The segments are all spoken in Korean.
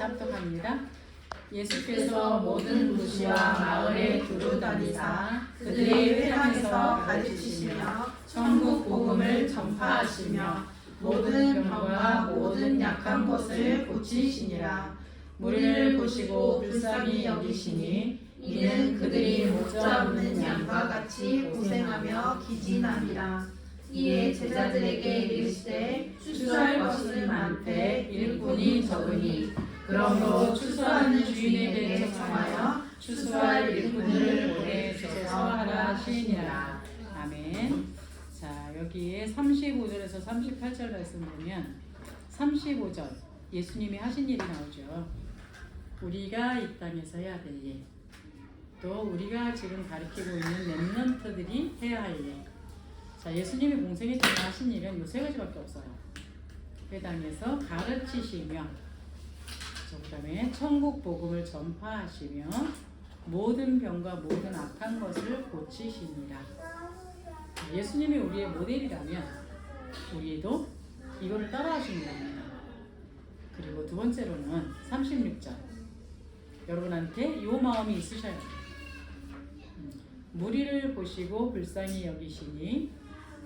합독합니다. 예수께서 모든 도시와 마을에 두루 다니사 그들의 회당에서 가르치시며 천국 복음을 전파하시며 모든 병과 모든 약한 것을 고치시니라. 무리를 보시고 불쌍히 여기시니 이는 그들이 목자 없는 양과 같이 고생하며 기진함이라. 이에 제자들에게 이르시되 추수할 것은 많되 일꾼이 적으니 그러므로 추수하는 주인에게 청하여 추수할 일꾼들을 보내주소서 하라 하시니라. 아멘. 자, 여기에 35절에서 38절 말씀 보면 35절 예수님이 하신 일이 나오죠. 우리가 이 땅에서 해야 될 일, 또 우리가 지금 가르치고 있는 렘넌트들이 해야 할 일. 자, 예수님이 공생애 동안 하신 일은 요 세 가지밖에 없어요. 회당에서 가르치시며, 그 다음에 천국 복음을 전파하시며, 모든 병과 모든 악한 것을 고치시니라. 예수님이 우리의 모델이라면 우리도 이거를 따라하시는 겁니다. 그리고 두 번째로는 36절 여러분한테 요 마음이 있으셔야 돼요. 무리를 보시고 불쌍히 여기시니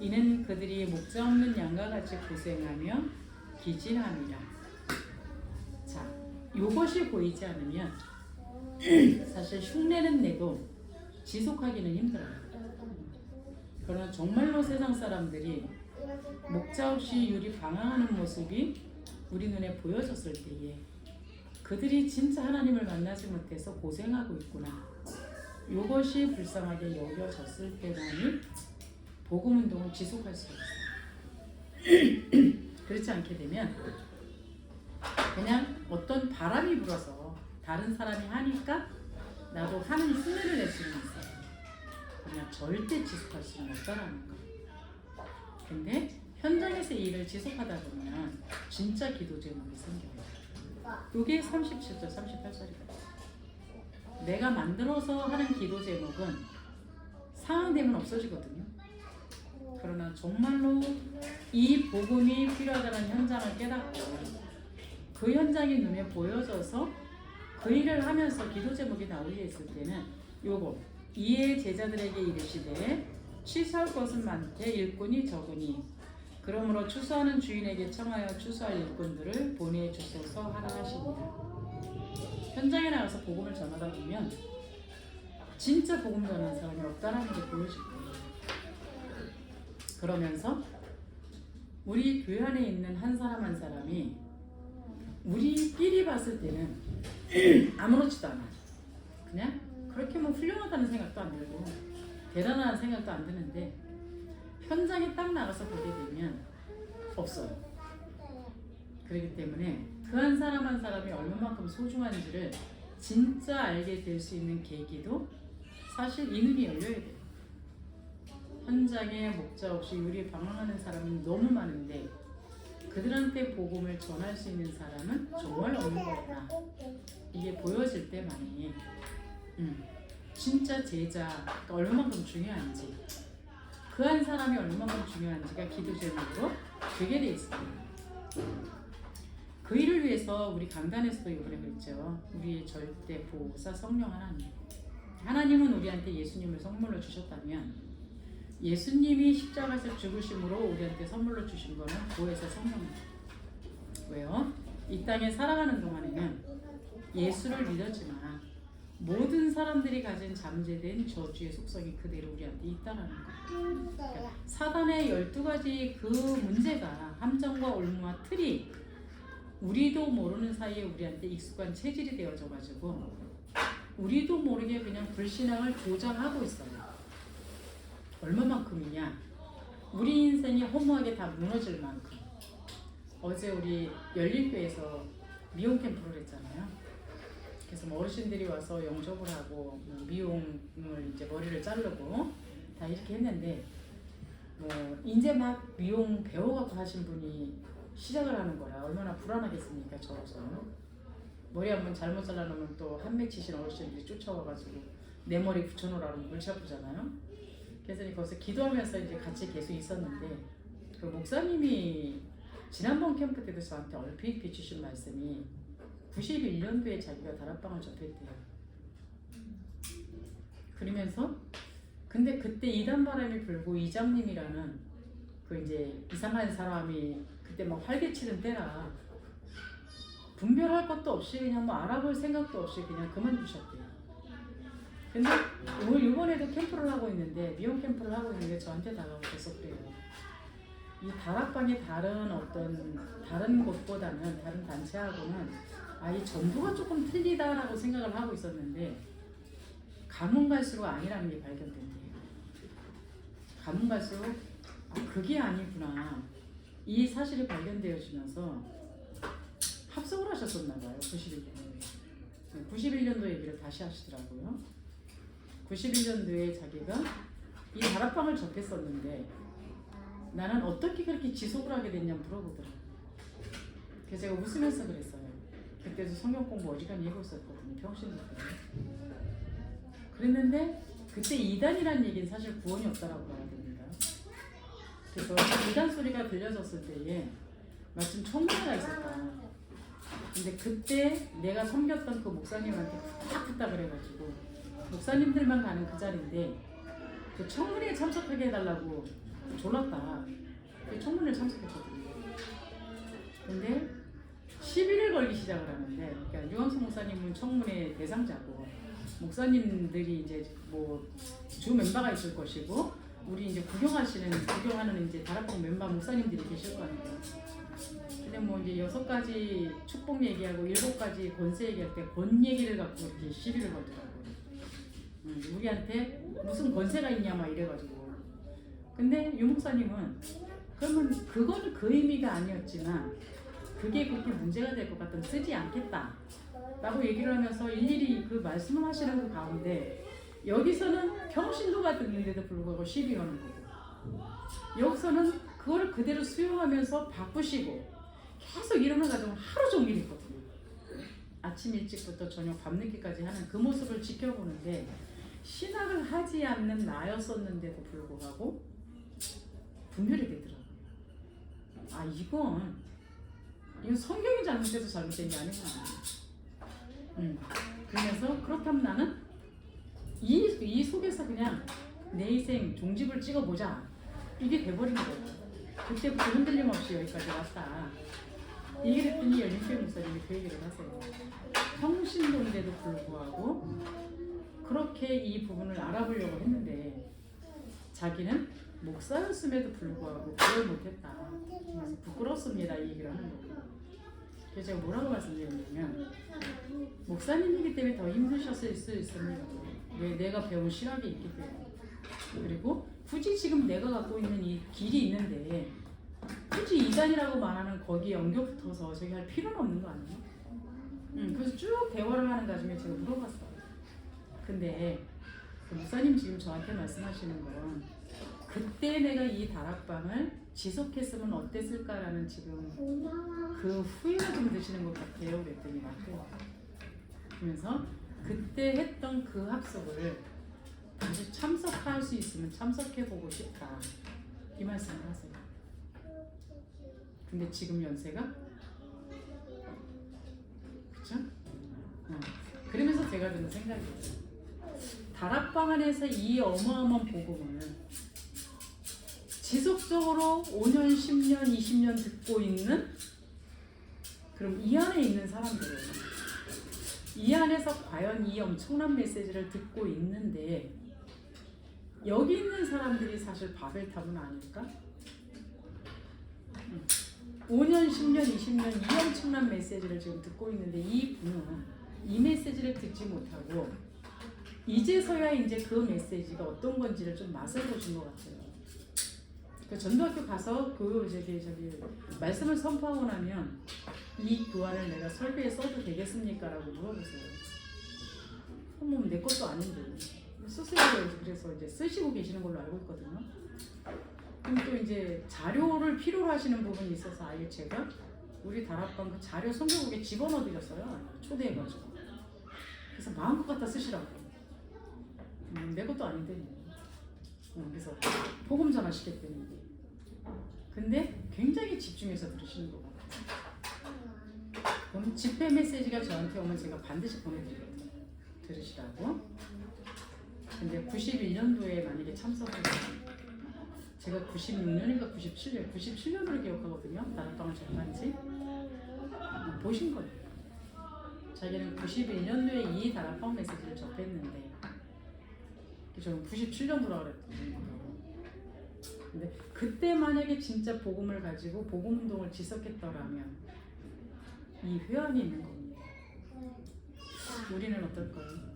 이는 그들이 목자 없는 양과 같이 고생하며 기진함이라. 자, 요것이 보이지 않으면 사실 흉내는 내도 지속하기는 힘들어요. 그러나 정말로 세상 사람들이 목자 없이 유리 방황하는 모습이 우리 눈에 보여졌을 때에 그들이 진짜 하나님을 만나지 못해서 고생하고 있구나. 이것이 불쌍하게 여겨졌을 때만이 복음 운동을 지속할 수가 있어요. 그렇지 않게 되면 그냥 어떤 바람이 불어서 다른 사람이 하니까 나도 하는 흉내를 낼 수는 있어요. 그냥 절대 지속할 수는 없다라는 거. 근데 현장에서 이 일을 지속하다 보면 진짜 기도 제목이 생겨요. 이게 37절, 38절이거든요. 내가 만들어서 하는 기도 제목은 상황 되면 없어지거든요. 그러나 정말로 이 복음이 필요하다는 현장을 깨닫고 그 현장이 눈에 보여져서 그 일을 하면서 기도 제목이 나오게 있을 때는 요거 이에 제자들에게 이르시되 취수할 것은 많되 일꾼이 적으니 그러므로 추수하는 주인에게 청하여 추수할 일꾼들을 보내주소서 하라 하시니라. 현장에 나가서 복음을 전하다 보면 진짜 복음 전하는 사람이 없다라는 게 보여질 거예요. 그러면서 우리 교회 안에 있는 한 사람 한 사람이 우리끼리 봤을 때는 아무렇지도 않아. 그냥 그렇게 뭐 훌륭하다는 생각도 안 들고 대단한 생각도 안 드는데 현장에 딱 나가서 보게 되면 없어요. 그렇기 때문에 그 한 사람 한 사람이 얼마만큼 소중한지를 진짜 알게 될 수 있는 계기도 사실 이 눈이 열려야 돼요. 현장에 목자 없이 유리 방황하는 사람은 너무 많은데 그들한테 복음을 전할 수 있는 사람은 정말 없는 거구나. 이게 보여질 때만이 진짜 제자가 얼마만큼 중요한지 그 한 사람이 얼마만큼 중요한지가 기도 제목으로 되게 돼 있어요. 그 일을 위해서 우리 강단에서도 이번에 그랬죠. 우리의 절대 보호사 성령 하나님. 하나님은 우리한테 예수님을 선물로 주셨다면 예수님이 십자가에서 죽으심으로 우리한테 선물로 주신 거는 보혜사 성령입니다. 왜요? 이 땅에 살아가는 동안에는 예수를 믿었지만 모든 사람들이 가진 잠재된 저주의 속성이 그대로 우리한테 있다는 거예요. 그러니까 사단의 12가지 그 문제가 함정과 올무와 틀이 우리도 모르는 사이에 우리한테 익숙한 체질이 되어져 가지고 우리도 모르게 그냥 불신앙을 조장하고 있어요. 얼마만큼이냐? 우리 인생이 허무하게 다 무너질 만큼. 어제 우리 열린교회에서 미용 캠프를 했잖아요. 그래서 뭐 어르신들이 와서 영접을 하고 미용을 이제 머리를 자르고 다 이렇게 했는데 뭐 이제 막 미용 배워갖고 하신 분이 시작을 하는 거라 얼마나 불안하겠습니까. 저로서 머리 한번 잘못 잘라놓으면 또 한맥 치신 어르신들이 쫓아와가지고 내 머리 붙여놓으라고 골치 아프잖아요. 그래서 거기서 기도하면서 이제 같이 계속 있었는데 그 목사님이 지난번 캠프 때도 저한테 얼핏 비추신 말씀이 91년도에 자기가 다락방을 접했대요. 그러면서 근데 그때 이단 바람이 불고 이장님이라는 그 이제 이상한 사람이 그때 막 활개치는 때라 분별할 것도 없이 그냥 뭐 알아볼 생각도 없이 그냥 그만두셨대요. 근데 이번에도 캠프를 하고 있는데 미용 캠프를 하고 있는데 저한테 다가오셔서 그래요. 이 다락방이 다른 곳보다는 다른 단체하고는 이 전부가 조금 틀리다라고 생각을 하고 있었는데 가면 갈수록 아니라는 게 발견된대요. 가면 갈수록 그게 아니구나. 이 사실이 발견되어지면서 합석을 하셨었나 봐요. 91년도에. 91년도 얘기를 다시 하시더라고요. 91년도에 자기가 이 다락방을 접했었는데 나는 어떻게 그렇게 지속을 하게 됐냐 물어보더라고요. 그래서 제가 웃으면서 그랬어요. 그때도 성경 공부 어지간히 하고 있었거든요. 평신도 때문에. 그랬는데 그때 이단이라는 얘기는 사실 구원이 없다라고 봐야 됩니다. 그래서 이단 소리가 들려졌을 때에 마침 청문회가 있었다. 근데 그때 내가 섬겼던 그 목사님한테 부탁 그래가지고 목사님들만 가는 그 자리인데 그 청문회에 참석하게 해달라고 졸랐다. 그 청문회에 참석했거든요. 근데 시비를 걸기 시작을 하는데 그러니까 유광수 목사님은 청문회 대상자고 목사님들이 이제 뭐 주 멤버가 있을 것이고 우리 이제 구경하는 이제 다락방 멤버 목사님들이 계실 거 아니에요. 근데 뭐 이제 6가지 축복 얘기하고 7가지 권세 얘기할 때 권 얘기를 갖고 이렇게 시비를 걸더라고요. 우리한테 무슨 권세가 있냐 막 이래가지고. 근데 유 목사님은 그러면 그건 그 의미가 아니었지만 그게 그렇게 문제가 될 것 같으면 쓰지 않겠다 라고 얘기를 하면서 일일이 그 말씀을 하시는 그 가운데 여기서는 평신도가 듣는데도 불구하고 시비 거는 거고 여기서는 그거를 그대로 수용하면서 바꾸시고 계속 이러는 과정을 하루 종일 있거든요. 아침 일찍부터 저녁 밤늦게까지 하는 그 모습을 지켜보는데 신학을 하지 않는 나였었는데도 불구하고 분별이 되더라고요. 이건 성경이 잘못돼서 잘못된 게 아니구나. 그래서 그렇다면 나는 이 속에서 그냥 내 인생 종집을 찍어보자. 이게 돼버린 거예요. 그때부터 흔들림 없이 여기까지 왔다. 얘기를 했더니 연인교회 목사님이 그 얘기를 하세요. 평신도인데도 불구하고 그렇게 이 부분을 알아보려고 했는데 자기는 목사였음에도 불구하고 그걸 못했다. 그래서 부끄럽습니다. 이 얘기를 하는 거고. 그래서 제가 뭐라고 말씀드렸냐면 목사님이기 때문에 더 힘드셨을 수 있습니다. 왜 내가 배운 실학이 있기 때문에. 그리고 굳이 지금 내가 갖고 있는 이 길이 있는데 굳이 이단이라고 말하는 거기에 엉겨붙어서 저기 할 필요는 없는 거 아니에요? 그래서 쭉 대화를 하는 과정에 제가 물어봤어요. 근데 그 목사님 지금 저한테 말씀하시는 건 그때 내가 이 다락방을 지속했으면 어땠을까라는 지금 그 후회가 좀 드시는 것 같아요. 그랬더니 맞대요. 그러면서 그때 했던 그 합석을 다시 참석할 수 있으면 참석해보고 싶다. 이 말씀을 하세요. 근데 지금 연세가 그쵸? 그러면서 제가 드는 생각이에요. 다락방 안에서 이 어마어마한 복음을 지속적으로 5년, 10년, 20년 듣고 있는 그럼 이 안에 있는 사람들은 이 안에서 과연 이 엄청난 메시지를 듣고 있는데 여기 있는 사람들이 사실 바벨탑은 아닐까? 5년, 10년, 20년 이 엄청난 메시지를 지금 듣고 있는데 이 분은 이 메시지를 듣지 못하고 이제서야 이제 그 메시지가 어떤 건지를 좀 맛을 보신 것 같아요. 그 전도학교 가서 저기 말씀을 선포하고 나면 이 교환을 내가 설교에 써도 되겠습니까? 라고 물어보세요. 그럼 내 것도 아닌데 쓰세요. 그래서 이제 쓰시고 계시는 걸로 알고 있거든요. 그럼 또 이제 자료를 필요로 하시는 부분이 있어서 아예 제가 우리 다락방 그 자료 성경북에 집어넣어 드렸어요. 초대해가지고. 그래서 마음껏 갖다 쓰시라고. 내 것도 아닌데. 그래서 복음 전하시겠다는 게. 근데 굉장히 집중해서 들으시는 것 같아요. 그럼 집회 메시지가 저한테 오면 제가 반드시 보내드리거든요. 들으시라고. 근데 91년도에 만약에 참석을 했어요. 제가 96년인가 97년으로 기억하거든요. 다락방을 접한지 보신 거예요. 자기는 91년도에 이 다락방 메시지를 접했는데 저는 97년도라고 그랬거든요. 근데 그때 만약에 진짜 복음을 가지고 복음 운동을 지속했더라면 이 회원이 있는 겁니다. 우리는 어떨까요?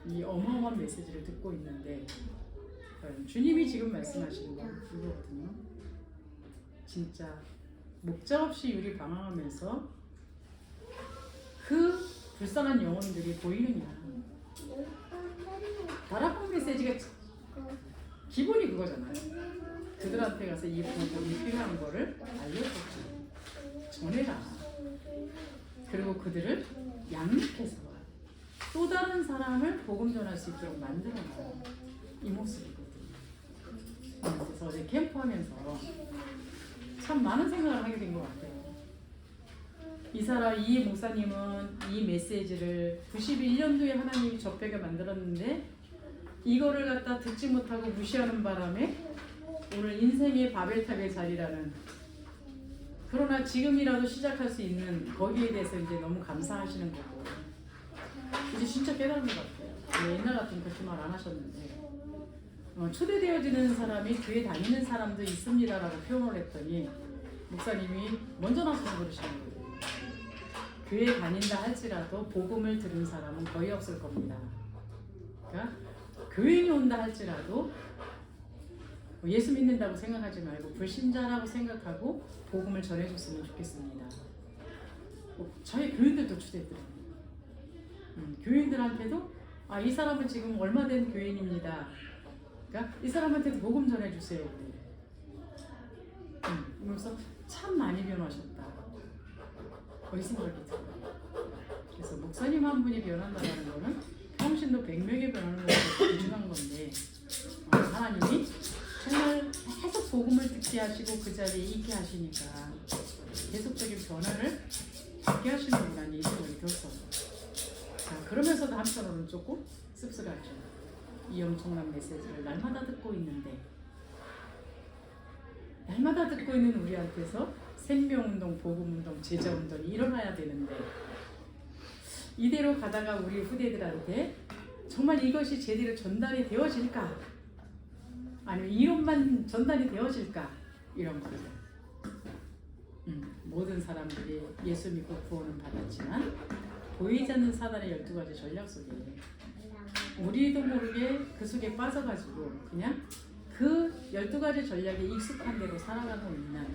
이 어마어마한 메시지를 듣고 있는데 주님이 지금 말씀하시는 건 이거거든요. 진짜 목적 없이 우리 방황하면서 그 불쌍한 영혼들이 보이느냐. 다락방 메시지가 기본이 그거잖아요. 그들한테 가서 이 복음이 필요한 거를 알려줬죠. 전해라. 그리고 그들을 양육해서 또 다른 사람을 복음 전할 수 있도록 만들어놔요. 이 모습이거든요. 그래서 어제 캠프하면서 참 많은 생각을 하게 된 것 같아요. 이 목사님은 이 메시지를 91년도에 하나님이 접하게 만들었는데 이거를 갖다 듣지 못하고 무시하는 바람에 오늘 인생의 바벨탑의 자리라는, 그러나 지금이라도 시작할 수 있는 거기에 대해서 이제 너무 감사하시는 거고, 이제 진짜 깨달은 것 같아요. 옛날 같으면 그렇게 말 안 하셨는데 초대되어지는 사람이 교회 다니는 사람도 있습니다라고 표현을 했더니 목사님이 먼저 나서서 그러시는 거예요. 교회 다닌다 할지라도 복음을 들은 사람은 거의 없을 겁니다. 그러니까 교인이 온다 할지라도 예수 믿는다고 생각하지 말고 불신자라고 생각하고 복음을 전해줬으면 좋겠습니다. 저희 교인들도 초대해드려요. 교인들한테도 이 사람은 지금 얼마 된 교인입니다. 그러니까 이 사람한테도 복음 전해주세요. 그러면서 참 많이 변하셨다. 거의 생각이 들어요. 그래서 목사님 한 분이 변한다는 거는 평신도 100명이 변하는 것보다 중요한 건데 하나님이 정말 계속 복음을 듣게 하시고 그 자리에 있게 하시니까 계속적인 변화를 받게 하시는구나 이 생각이 들었어요. 그러면서도 한편으로는 조금 씁쓸하죠. 이 엄청난 메시지를 날마다 듣고 있는데, 날마다 듣고 있는 우리한테서 생명운동, 복음운동, 제자운동이 일어나야 되는데 이대로 가다가 우리 후대들한테 정말 이것이 제대로 전달이 되어질까? 아니면 이론만 전달이 되어질까? 이런 거죠. 모든 사람들이 예수 믿고 구원은 받았지만 보이지 않는 사단의 12가지 전략 속에 우리도 모르게 그 속에 빠져가지고 그냥 그 12가지 전략에 익숙한 대로 살아가고 있는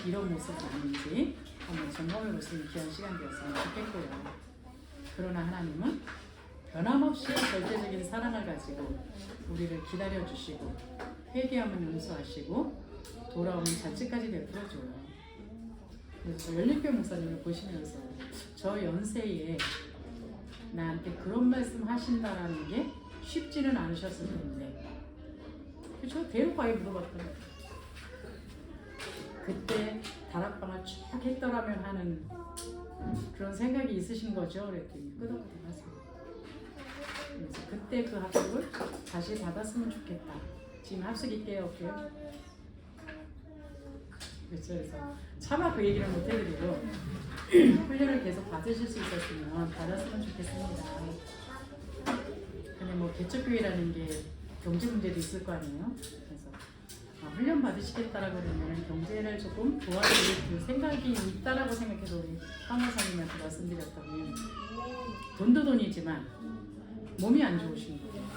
이런 모습이 아닌지 한번 점검해 볼 수 있는 귀한 시간 되었으면 좋겠고요. 그러나 하나님은 변함없이 절대적인 사랑을 가지고 우리를 기다려주시고 회개하면 용서하시고 돌아오는 잔치까지 베풀어줘요. 그래서 연립교 목사님을 보시면서 저 연세에 나한테 그런 말씀 하신다라는 게 쉽지는 않으셨을 텐데 저 대놓고 아예 물어봤더니 그때 다락방을 쭉 했더라면 하는 그런 생각이 있으신 거죠? 그랬더니 끄덕끄덕 하세요. 그래서 그때 그 합숙을 다시 받았으면 좋겠다. 지금 합숙 있게요, 없게요? 그렇죠. 그래서 차마 그 얘기를 못 해드리고 훈련을 계속 받으실 수 있었으면 받았으면 좋겠습니다. 근데 뭐 개척교회라는 게 경제 문제도 있을 거 아니에요? 그래서 훈련 받으시겠다라고 그러면 경제를 조금 도와드릴 그 생각이 있다라고 생각해서 우리 황호사님한테 말씀드렸더니 돈도 돈이지만 몸이 안 좋으신 거예요.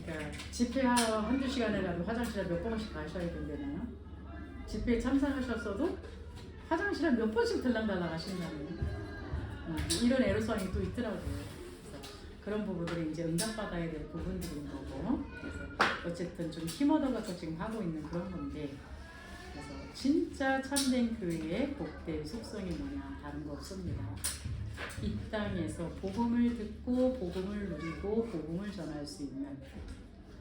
그러니까 집회 한두 시간이라도 화장실에 몇 번씩 가셔야 된다나요? 집회에 참석하셨어도 화장실에 몇 번씩 들락달락 하신다는 이런 애로사항이 또 있더라고요. 그런 부분들이 이제 응답받아야 될 부분들인 거고, 그래서 어쨌든 좀 힘얻어가서 지금 하고 있는 그런 건데, 그래서 진짜 참된 교회의 복된 속성이 뭐냐 다른 거 없습니다. 이 땅에서 복음을 듣고 복음을 누리고 복음을 전할 수 있는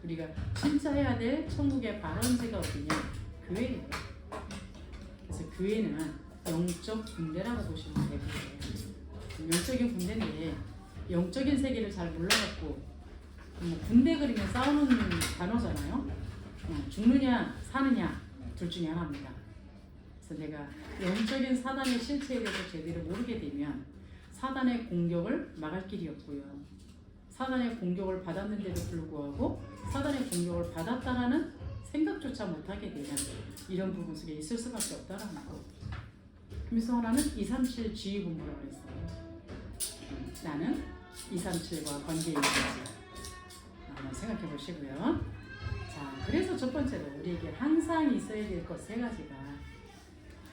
우리가 진짜 해야 될 천국의 발원지가 어디냐? 교회예요. 그래서 교회는 영적 군대라고 보시면 되고요. 영적인 군대인데 영적인 세계를 잘 몰라갖고 군대 그리면 싸우는 단어잖아요. 죽느냐 사느냐 둘 중에 하나입니다. 그래서 내가 영적인 사단의 실체에 대해서 제대로 모르게 되면 사단의 공격을 막을 길이 없고요. 사단의 공격을 받았는데도 불구하고 사단의 공격을 받았다라는 생각조차 못하게 되면 이런 부분 속에 있을 수밖에 없다라는 거. 그래서 하나는 237 지휘본부라고 했어요. 나는 237과 관계에 있는지 한번 생각해 보시고요. 자, 그래서 첫 번째로 우리에게 항상 있어야 될 것 세 가지가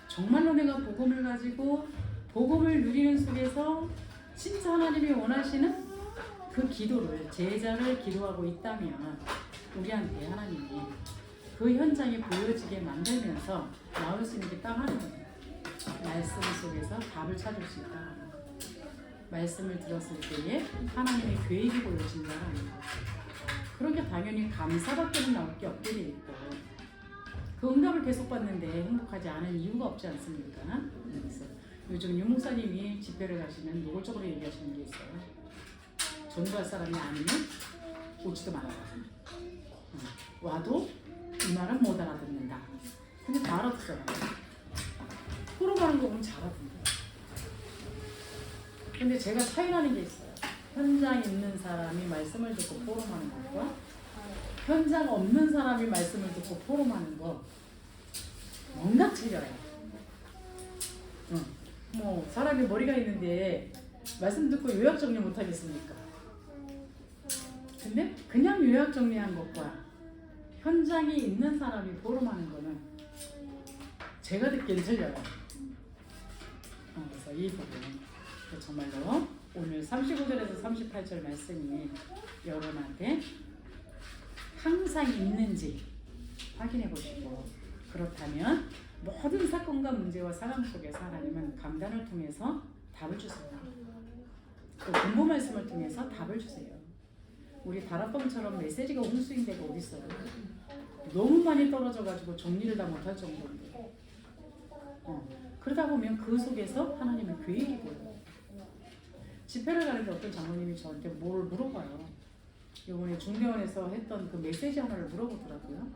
정말로 내가 복음을 가지고 복음을 누리는 속에서 진짜 하나님이 원하시는 그 기도를 제자를 기도하고 있다면 우리한테 하나님이 그 현장이 보여지게 만들면서 나올 수 있는 게 딱 하나입니다. 말씀 속에서 답을 찾을 수 있다. 말씀을 들었을 때에 하나님의 계획이 보여진다는 거. 그런 게 당연히 감사밖에는 나올 게 없게 돼 있고 그 응답을 계속 받는데 행복하지 않은 이유가 없지 않습니까? 그래서 요즘 윤 목사님이 집회를 가시면 노골적으로 얘기하시는 게 있어요. 전도할 사람이 아니면 오지도 말아라. 와도 이 말은 못 알아듣는다. 근데 다 알아듣잖아요. 포럼하는 거 보면 잘 알아듣는다. 근데 제가 차이나는 게 있어요. 현장에 있는 사람이 말씀을 듣고 포럼하는 것과 현장 없는 사람이 말씀을 듣고 포럼하는 거 뭔가 틀려요. 뭐 사람이 머리가 있는데 말씀 듣고 요약 정리 못 하겠습니까? 근데 그냥 요약 정리한 것과 현장에 있는 사람이 포럼하는 거는 제가 듣기엔 틀려요. 그래서 이 부분 정말로 오늘 35절에서 38절 말씀이 여러분한테 항상 있는지 확인해 보시고 그렇다면 모든 사건과 문제와 상황 속에서 하나님은 강단을 통해서 답을 주세요. 또 공부 말씀을 통해서 답을 주세요. 우리 다락방처럼 메시지가 홍수인 데가 어디 있어요? 너무 많이 떨어져가지고 정리를 다 못할 정도인데 그러다 보면 그 속에서 하나님의 계획이 보여요. 집회를 가는데 어떤 장로님이 저한테 뭘 물어봐요. 이번에 중대원에서 했던 그 메시지 하나를 물어보더라고요.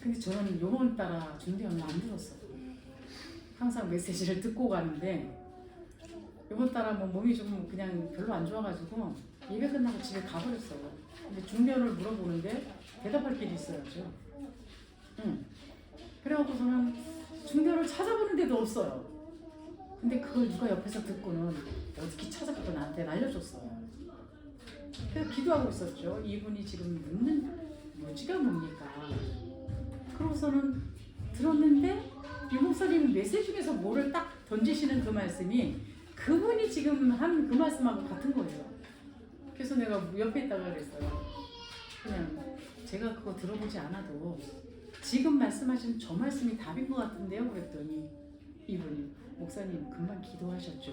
근데 저는 요번 따라 중대원을 안 들었어요. 항상 메시지를 듣고 가는데 요번 따라 뭐 몸이 좀 그냥 별로 안 좋아가지고 예배 끝나고 집에 가버렸어요. 근데 중대원을 물어보는데 대답할 길이 있어야죠. 그래갖고서는 중대원을 찾아보는 데도 없어요. 근데 그걸 누가 옆에서 듣고는 어떻게 찾아가고 나한테 알려줬어요. 그래서 기도하고 있었죠. 이분이 지금 묻는 무지가 뭡니까? 그러고서는 들었는데 유 목사님 메시지 중에서 뭐를 딱 던지시는 그 말씀이 그분이 지금 한 그 말씀하고 같은 거예요. 그래서 내가 옆에 있다가 그랬어요. 그냥 제가 그거 들어보지 않아도 지금 말씀하신 저 말씀이 답인 것 같은데요? 그랬더니 이분이 목사님 금방 기도하셨죠?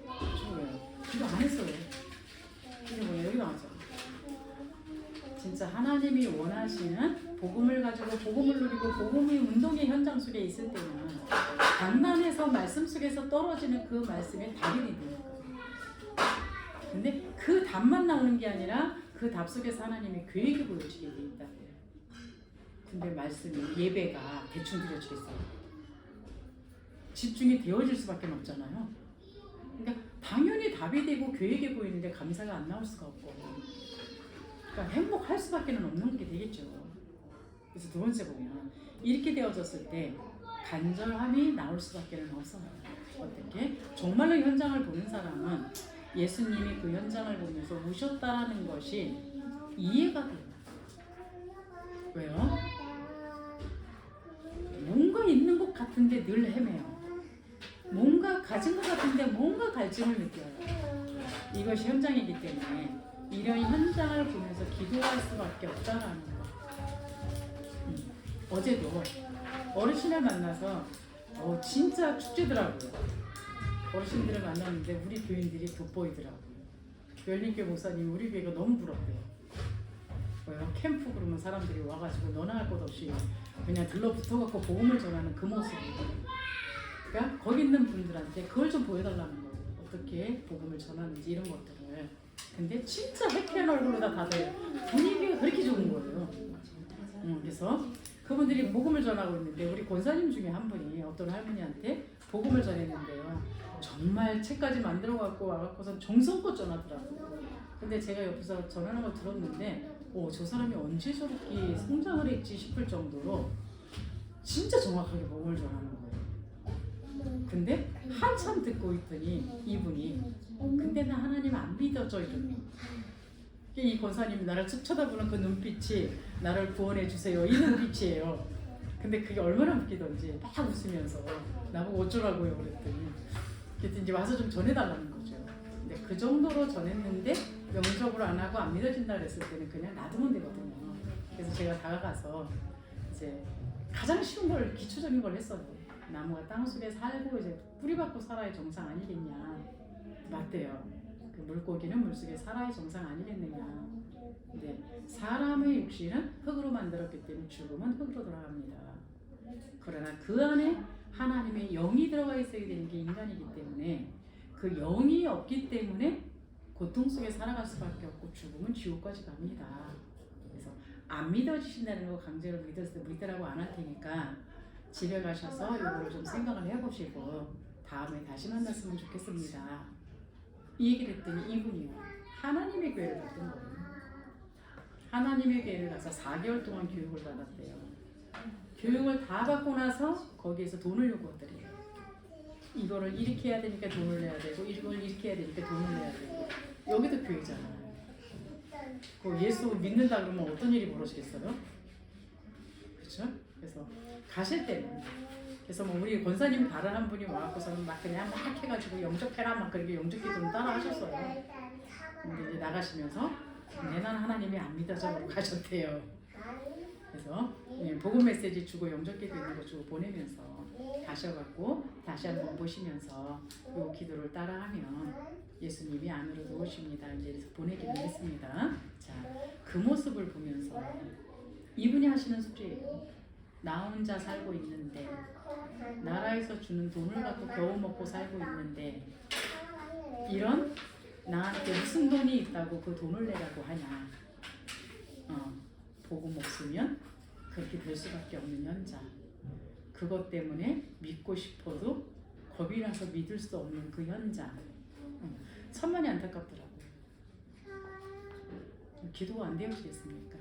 저 왜요? 기도 안 했어요. 이게 뭐예요? 여기 나왔죠. 진짜 하나님이 원하시는 복음을 가지고 복음을 누리고 복음의 운동의 현장 속에 있을 때는 강단에서 말씀 속에서 떨어지는 그 말씀에 답이 되는 거예요. 근데 그 답만 나오는 게 아니라 그 답 속에서 하나님의 계획이 보여지게 돼 있다. 근데 말씀이 예배가 대충 드려지겠어요. 집중이 되어질 수밖에 없잖아요. 그러니까 당연히 답이 되고 계획이 보이는데 감사가 안 나올 수가 없고 그러니까 행복할 수밖에 없는 게 되겠죠. 그래서 두 번째 보면 이렇게 되어졌을 때 간절함이 나올 수밖에 없어요. 어떻게? 정말로 현장을 보는 사람은 예수님이 그 현장을 보면서 우셨다라는 것이 이해가 돼요. 왜요? 뭔가 있는 것 같은데 늘 헤매요. 뭔가 가진 것 같은데 뭔가 갈증을 느껴요. 이것이 현장이기 때문에 이런 현장을 보면서 기도할 수밖에 없다라는 거. 어제도 어르신을 만나서 진짜 축제더라고요. 어르신들을 만났는데 우리 교인들이 돋보이더라고요. 열린교회 목사님 우리 교회가 너무 부럽대요. 뭐요? 캠프 그러면 사람들이 와가지고 너나 할 것 없이 그냥 들러붙어갖고 복음을 전하는 그 모습이에요. 그러니까 거기 있는 분들한테 그걸 좀 보여달라는 거예요. 어떻게 복음을 전하는지 이런 것들을. 근데 진짜 해피한 얼굴로다 다들 분위기가 그렇게 좋은 거예요. 그래서 그분들이 복음을 전하고 있는데 우리 권사님 중에 한 분이 어떤 할머니한테 복음을 전했는데요. 정말 책까지 만들어갖고 와갖고선 정성껏 전하더라고요. 근데 제가 옆에서 전하는 걸 들었는데 저 사람이 언제 저렇게 성장을 했지 싶을 정도로 진짜 정확하게 복음을 전하는 거예요. 근데 한참 듣고 있더니 이분이 근데 나 하나님 안 믿어져 이러는 거예요. 이 권사님이 나를 쭉 쳐다보는 그 눈빛이 나를 구원해 주세요 이 눈빛이에요. 근데 그게 얼마나 웃기던지 막 웃으면서 나보고 어쩌라고요 그랬더니 이제 와서 좀 전해달라는 거죠. 근데 그 정도로 전했는데 영적으로 안 하고 안 믿어진다 그랬을 때는 그냥 놔두면 되거든요. 그래서 제가 다가가서 이제 가장 쉬운 걸 기초적인 걸 했어요. 나무가 땅 속에 살고 이제 뿌리 받고 살아야 정상 아니겠냐. 맞대요. 그 물고기는 물속에 살아야 정상 아니겠느냐. 근데 사람의 육신은 흙으로 만들었기 때문에 죽으면 흙으로 돌아갑니다. 그러나 그 안에 하나님의 영이 들어가 있어야 되는 게 인간이기 때문에 그 영이 없기 때문에 고통 속에 살아갈 수밖에 없고 죽으면 지옥까지 갑니다. 그래서 안 믿어지신다는 거 강제로 믿으라고 안 할 테니까 집에 가셔서 이거를 좀 생각을 해보시고 다음에 다시 만났으면 좋겠습니다. 이 얘기를 했더니 이분이요. 하나님의 교회를 갔던 거예요. 하나님의 교회를 가서 4개월 동안 교육을 받았대요. 교육을 다 받고 나서 거기에서 돈을 요구하더래요. 이거를 이렇게 해야 되니까 돈을 내야 되고 이걸 이렇게 해야 되니까 돈을 내야 되고 여기도 교회잖아요. 그 예수 믿는다 그러면 어떤 일이 벌어지겠어요? 그렇죠? 그래서 가실 때는 그래서 뭐 우리 권사님 다른 한 분이 와갖고서는 막 그냥 막 해가지고 영접해라 막 그렇게 영접기도는 따라 하셨어요. 근데 이제 나가시면서 내 난 하나님이 안 믿어져라고 가셨대요. 그래서 복음 메시지 주고 영접기도 있는 거 주고 보내면서 가셔갖고 다시 한번 보시면서 이 기도를 따라하면 예수님이 안으로 들어오십니다. 이제 그래서 보내기를 했습니다. 자, 그 모습을 보면서 이분이 하시는 소리예요. 나 혼자 살고 있는데 나라에서 주는 돈을 갖고 겨우 먹고 살고 있는데 이런 나한테 무슨 돈이 있다고 그 돈을 내라고 하냐. 복음 없으면 그렇게 될 수밖에 없는 현장. 그것 때문에 믿고 싶어도 겁이 나서 믿을 수 없는 그 현장. 천만이 안타깝더라고요. 기도가 안 되어지겠습니까?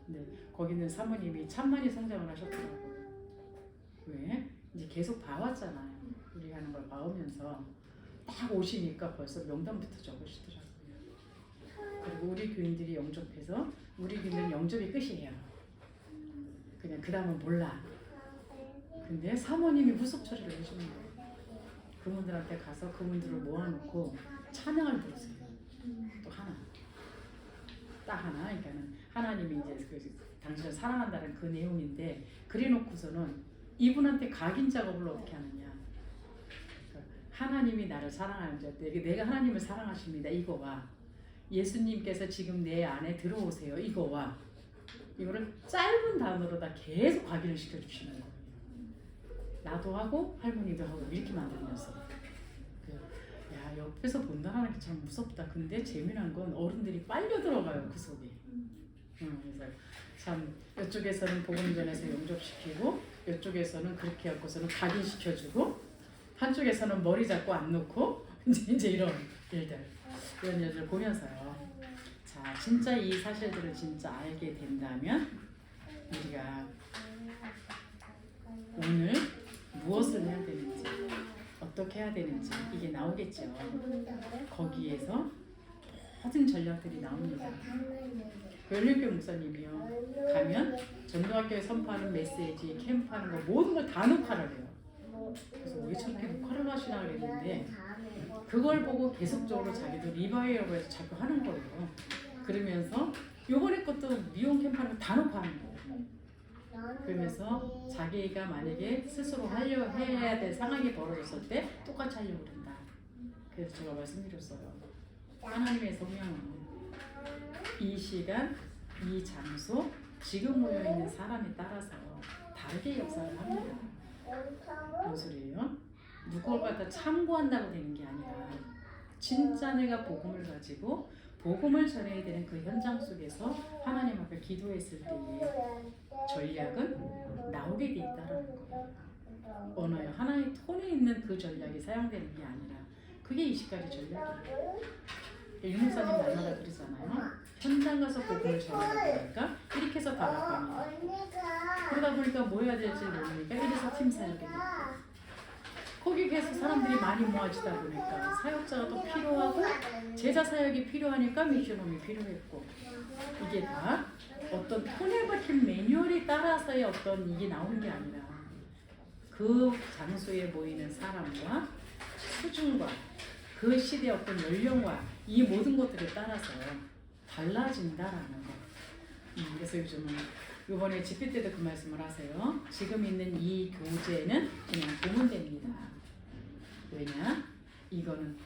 네, 거기는 사모님이 천만이 성장을 하셨더라고요. 왜? 이제 계속 봐왔잖아요. 우리 하는 걸 봐오면서 딱 오시니까 벌써 명단부터 적으시더라고요. 그리고 우리 교인들이 영접해서 우리 교인들은 영접이 끝이에요. 그냥 그 다음은 몰라. 근데 사모님이 후속 처리를 해주는 거예요. 그분들한테 가서 그분들을 모아놓고 찬양을 부르세요. 또 하나. 딱 하나. 그러니까는 하나님이 이제 당신을 사랑한다는 그 내용인데 그래놓고서는 이분한테 각인 작업을 어떻게 하느냐. 하나님이 나를 사랑하는 내가 하나님을 사랑하십니다. 이거와 예수님께서 지금 내 안에 들어오세요. 이거와 이거를 짧은 단어로 다 계속 각인을 시켜주시는 거예요. 나도 하고 할머니도 하고 이렇게 만들면서 야 옆에서 본다는 게 참 무섭다. 근데 재미난 건 어른들이 빨려 들어가요. 그 속에. 그래서 참 이쪽에서는 복음 전해서 영접시키고 이쪽에서는 그렇게 하고서는 각인시켜주고 한쪽에서는 머리 잡고 안 놓고 이제 이런 일들을 보면서요. 자, 진짜 이 사실들을 진짜 알게 된다면 우리가 오늘 무엇을 해야 되는지 어떻게 해야 되는지 이게 나오겠죠. 거기에서 모든 전략들이 나옵니다. 열린교회 목사님이요. 가면 전도학교에 선포하는 메시지, 캠프하는 거 모든 걸 다 녹화를 해요. 그래서 왜 저렇게 녹화를 하시나 그랬는데 그걸 보고 계속적으로 자기도 리바이어로 해서 자꾸 하는 거예요. 그러면서 요번에 것도 미용 캠프하는 거 다 녹화하는 거예요. 그러면서 자기가 만약에 스스로 해야 될 상황이 벌어졌을 때 똑같이 하려고 그런다. 그래서 제가 말씀드렸어요. 하나님의 성령은 이 시간, 이 장소, 지금 모여있는 사람에 따라서 다르게 역사를 합니다. 무슨 소리예요? 누구를 갖다 참고한다고 되는 게 아니라 진짜 내가 복음을 가지고 복음을 전해야 되는 그 현장 속에서 하나님 앞에 기도했을 때의 전략은 나오게 돼 있다라는 거예요. 언어요. 하나의 톤에 있는 그 전략이 사용되는 게 아니라 그게 20가지 전략이에요. 윤목사님 날마다 그러잖아요. 현장 가서 복음을 전하다 보니까 이렇게 해서 다락방이에요. 그러다 보니까 뭐 해야 될지 모르니까 이래서 팀 사역이 되고 거기 계속 사람들이 많이 모아지다 보니까 사역자가 또 필요하고 제자 사역이 필요하니까 미션홈이 필요했고 이게 다 어떤 톤에 박힌 매뉴얼에 따라서의 어떤 이게 나오는 게 아니라 그 장소에 모이는 사람과 수준과 그 시대의 어떤 연령과 이 모든 것들에 따라서 달라진다라는 거. 그래서 요즘은 이번에 집회 때도 그 말씀을 하세요. 지금 있는 이 교재는 그냥 고문됩니다. 왜냐? 이거는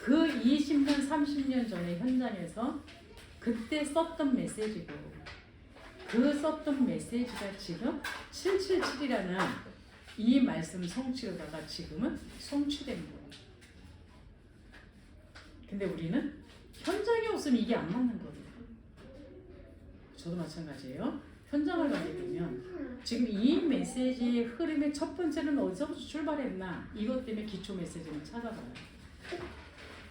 그 20년, 30년 전의 현장에서 그때 썼던 메시지고 그 썼던 메시지가 지금 777이라는 이 말씀 성취로다가 지금은 성취된 거예요. 근데 우리는 현장이 없으면 이게 안 맞는 거예요. 저도 마찬가지예요. 현장을 가게 되면 지금 이 메시지의 흐름의 첫 번째는 어디서부터 출발했나 이것 때문에 기초 메시지는 찾아봐요.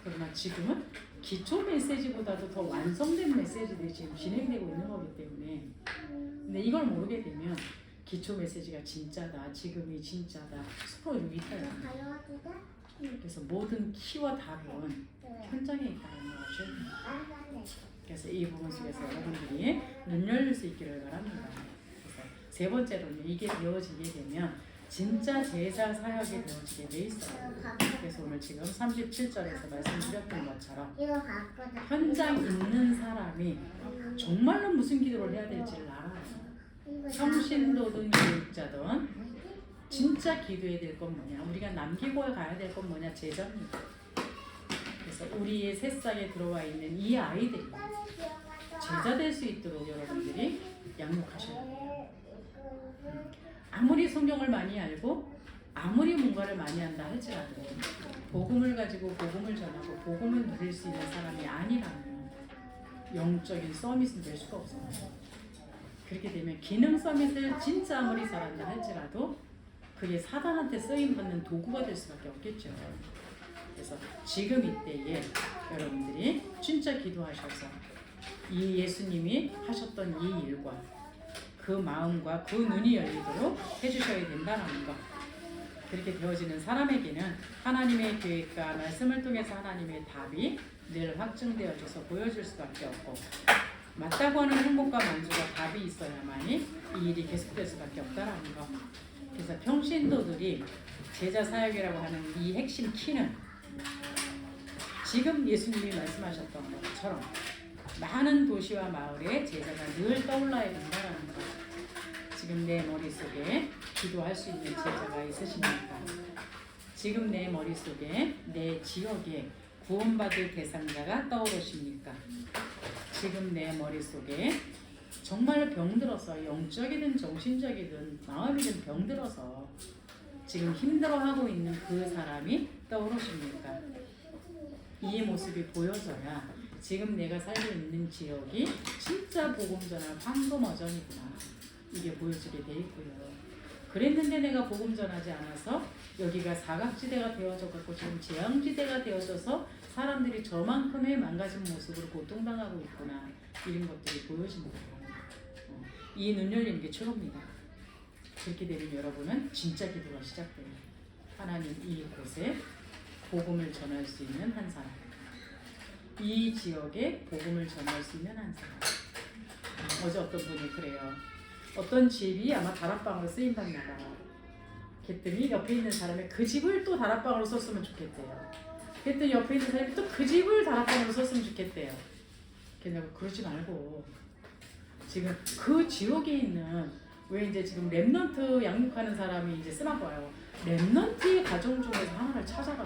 그러나 지금은 기초 메시지보다도 더 완성된 메시지들이 지금 진행되고 있는 거기 때문에 근데 이걸 모르게 되면 기초 메시지가 진짜다, 지금이 진짜다 서로 위태해요. 그래서 모든 키와 답은 현장에 있다는 거죠. 그래서 이 부분 속에서 여러분들이 눈 열릴 수 있기를 바랍니다. 그래서 세 번째로는 이게 되어지게 되면 진짜 제사 사역이 되어지게 돼 있어요. 그래서 오늘 지금 37절에서 말씀드렸던 것처럼 현장 있는 사람이 정말로 무슨 기도를 해야 될지를 알아요. 평신도든 교육자든 진짜 기도해야 될 건 뭐냐, 우리가 남기고 가야 될 건 뭐냐, 제자입니다. 그래서 우리의 새싹에 들어와 있는 이 아이들이 제자 될 수 있도록 여러분들이 양육하셔야 돼요. 아무리 성경을 많이 알고 아무리 뭔가를 많이 한다 할지라도 복음을 가지고 복음을 전하고 복음을 누릴 수 있는 사람이 아니라면 영적인 서밋은 될 수가 없어요. 그렇게 되면 기능 서밋을 진짜 아무리 잘한다 할지라도 그게 사단한테 쓰임받는 도구가 될 수밖에 없겠죠. 그래서 지금 이때에 여러분들이 진짜 기도하셔서 이 예수님이 하셨던 이 일과 그 마음과 그 눈이 열리도록 해주셔야 된다는 것. 그렇게 되어지는 사람에게는 하나님의 계획과 말씀을 통해서 하나님의 답이 늘 확증되어져서 보여줄 수밖에 없고 맞다고 하는 행복과 만족과 답이 있어야만이 이 일이 계속될 수밖에 없다는 것. 그래서 평신도들이 제자 사역이라고 하는 이 핵심 키는 지금 예수님이 말씀하셨던 것처럼 많은 도시와 마을에 제자가 늘 떠올라야 된다는 것. 지금 내 머릿속에 기도할 수 있는 제자가 있으십니까? 지금 내 머릿속에 내 지역에 구원받을 대상자가 떠오르십니까? 지금 내 머릿속에 정말 병들어서 영적이든 정신적이든 마음이든 병들어서 지금 힘들어하고 있는 그 사람이 떠오르십니까? 이 모습이 보여져야 지금 내가 살고 있는 지역이 진짜 복음 전할 황금어전이구나 이게 보여지게 돼 있고요. 그랬는데 내가 복음 전하지 않아서 여기가 사각지대가 되어져 갖고 지금 재앙지대가 되어져서 사람들이 저만큼의 망가진 모습으로 고통당하고 있구나 이런 것들이 보여집니다. 이 눈 열리는 게 최고입니다. 그렇게 되면 여러분은 진짜 기도가 시작돼요. 하나님 이곳에 복음을 전할 수 있는 한 사람, 이 지역에 복음을 전할 수 있는 한 사람. 어제 어떤 분이 그래요. 어떤 집이 아마 다락방으로 쓰임받나 봐요. 그랬더니 옆에 있는 사람이 그 집을 또 다락방으로 썼으면 좋겠대요. 그랬더니 옆에 있는 사람이 또 그 집을 다락방으로 썼으면 좋겠대요. 그냥 그러지 말고 지금 그 지역에 있는 왜 이제 지금 렘넌트 양육하는 사람이 이제 쓰나 봐요. 렘넌트의 가정 중에서 하나를 찾아라.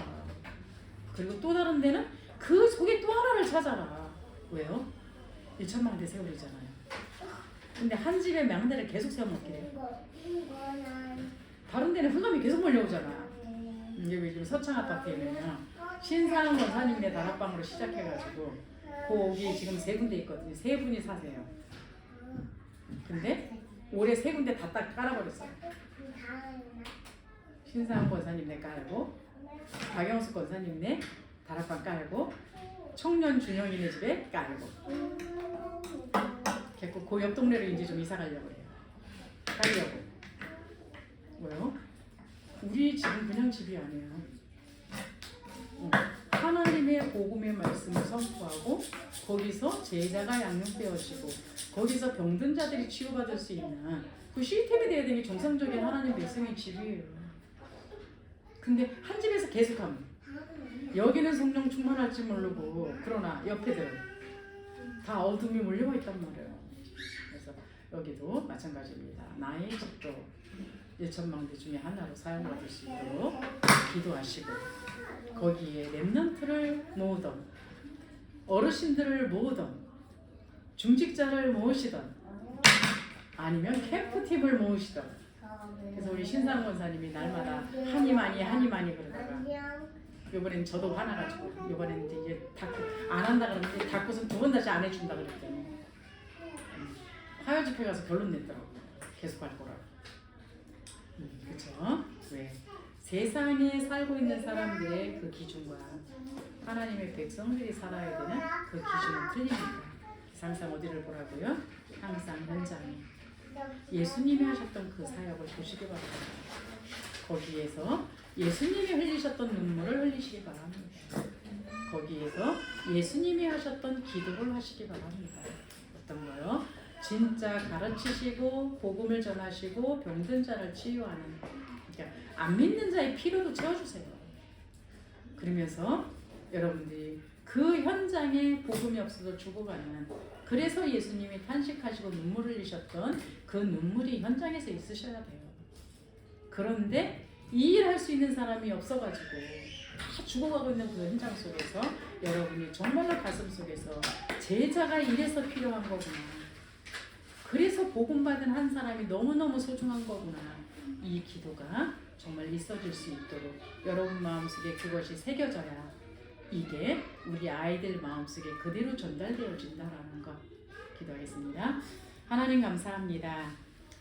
그리고 또 다른 데는 그 속에 또 하나를 찾아라. 왜요? 1천망대 세우잖아요. 근데 한 집에 망대를 계속 세워놓게 돼요. 다른 데는 흑암이 계속 몰려오잖아. 이게 요즘 서창 아파트에는요, 신사한 권사님네 다락방으로 시작해가지고 거기 지금 3군데 있거든요. 3분이 사세요. 근데 올해 3군데 다 딱 깔아버렸어요. 신사한 권사님네 깔고, 박영수 권사님네 다락방 깔고, 청년 준영이네 집에 깔고. 결국 그 옆 동네로 이제 좀 이사 가려고 해요. 깔려고. 뭐요? 우리 집은 그냥 집이 아니에요. 하나님의 복음의 말씀을 선포하고 거기서 제자가 양육되어지고 거기서 병든 자들이 치유받을 수 있는 그 시스템이 돼야 되는 게 정상적인 하나님 백성의 집이에요. 근데 한 집에서 계속하면 여기는 성령 충만할지 모르고 그러나 옆에들은 다 어둠이 몰려와 있단 말이에요. 그래서 여기도 마찬가지입니다. 나의 집도 1천망대 중에 하나로 사용받을 수 있도록 기도하시고 거기에 렘넌트를 모으던 어르신들을 모으던 중직자를 모으시던 아니면 캠프팀을 모으시던 그래서 우리 신상 권사님이 날마다 하니 많이 그러다가 이번엔 저도 화나가지고 이번엔 이제 다꾸 안 한다 그러는데 다꾸선 2번 다시 안 해준다 그랬더니 화요 집회 가서 결론 냈더라고요. 계속 할 거라고. 그렇죠? 왜? 세상에 살고 있는 사람들의 그 기준과 하나님의 백성들이 살아야 되는 그 기준은 틀립니다. 항상 어디를 보라고요? 항상 현장에 예수님이 하셨던 그 사역을 보시기 바랍니다. 거기에서 예수님이 흘리셨던 눈물을 흘리시기 바랍니다. 거기에서 예수님이 하셨던 기도를 하시기 바랍니다. 어떤 거요? 진짜 가르치시고 복음을 전하시고 병든 자를 치유하는 그러니까 안 믿는 자의 피로도 채워주세요. 그러면서 여러분들이 그 현장에 복음이 없어서 죽어가는 그래서 예수님이 탄식하시고 눈물 흘리셨던 그 눈물이 현장에서 있으셔야 돼요. 그런데 이 일 할 수 있는 사람이 없어가지고 다 죽어가고 있는 그 현장 속에서 여러분이 정말로 가슴 속에서 제자가 이래서 필요한 거구나. 그래서 복음받은 한 사람이 너무너무 소중한 거구나. 이 기도가 정말 있어질 수 있도록 여러분 마음속에 그것이 새겨져야 이게 우리 아이들 마음속에 그대로 전달되어진다라는 것 기도하겠습니다. 하나님 감사합니다.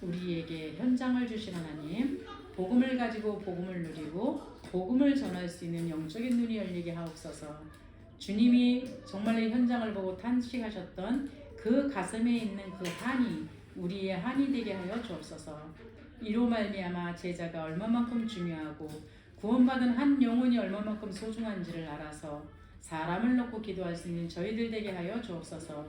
우리에게 현장을 주신 하나님 복음을 가지고 복음을 누리고 복음을 전할 수 있는 영적인 눈이 열리게 하옵소서. 주님이 정말로 현장을 보고 탄식하셨던 그 가슴에 있는 그 한이 우리의 한이 되게 하여 주옵소서. 이로 말미암아 제자가 얼마만큼 중요하고 구원받은 한 영혼이 얼마만큼 소중한지를 알아서 사람을 놓고 기도할 수 있는 저희들 되게 하여 주옵소서.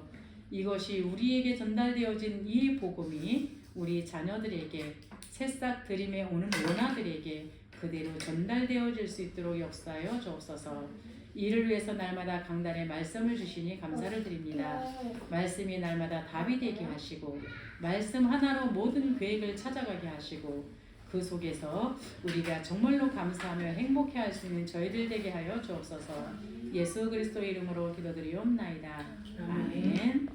이것이 우리에게 전달되어진 이 복음이 우리 자녀들에게 새싹 들임에 오는 원아들에게 그대로 전달되어질 수 있도록 역사하여 주옵소서. 이를 위해서 날마다 강단에 말씀을 주시니 감사를 드립니다. 말씀이 날마다 답이 되게 하시고 말씀 하나로 모든 계획을 찾아가게 하시고 그 속에서 우리가 정말로 감사하며 행복해할 수 있는 저희들 되게 하여 주옵소서. 예수 그리스도의 이름으로 기도드리옵나이다. 아멘.